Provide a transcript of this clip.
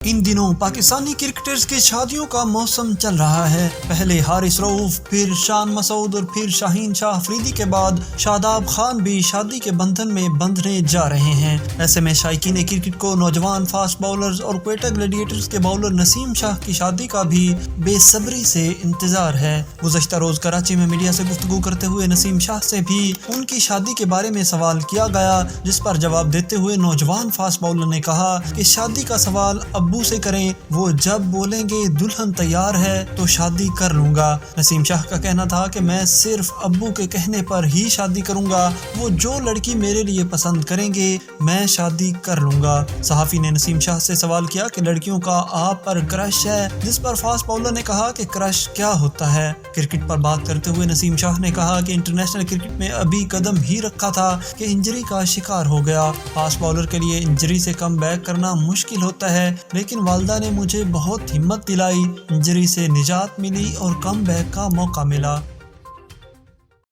ان دنوں پاکستانی کرکٹرز کی شادیوں کا موسم چل رہا ہے۔ پہلے حارث رؤف، پھر شان مسعود اور پھر شاہین شاہ افریدی کے بعد شاداب خان بھی شادی کے بندھن میں بندھنے جا رہے ہیں۔ ایسے میں شائقین کرکٹ کو نوجوان فاسٹ باؤلرز اور کوئٹہ گلیڈیٹرز کے باؤلر نسیم شاہ کی شادی کا بھی بے صبری سے انتظار ہے۔ گزشتہ روز کراچی میں میڈیا سے گفتگو کرتے ہوئے نسیم شاہ سے بھی ان کی شادی کے بارے میں سوال کیا گیا، جس پر جواب دیتے ہوئے نوجوان فاسٹ باؤلر نے کہا کہ شادی کا سوال ابو سے کریں، وہ جب بولیں گے دلہن تیار ہے تو شادی کر لوں گا۔ نسیم شاہ کا کہنا تھا کہ میں صرف ابو کے کہنے پر ہی شادی کروں گا، وہ جو لڑکی میرے لیے پسند کریں گے میں شادی کر لوں گا۔ صحافی نے نسیم شاہ سے سوال کیا کہ لڑکیوں کا آپ پر کرش ہے، جس پر فاسٹ باؤلر نے کہا کہ کرش کیا ہوتا ہے۔ کرکٹ پر بات کرتے ہوئے نسیم شاہ نے کہا کہ انٹرنیشنل کرکٹ میں ابھی قدم ہی رکھا تھا کہ انجری کا شکار ہو گیا۔ فاسٹ باؤلر کے لیے انجری سے کم بیک کرنا مشکل ہوتا ہے، لیکن والدہ نے مجھے بہت ہمت دلائی، انجری سے نجات ملی اور کم بیک کا موقع ملا۔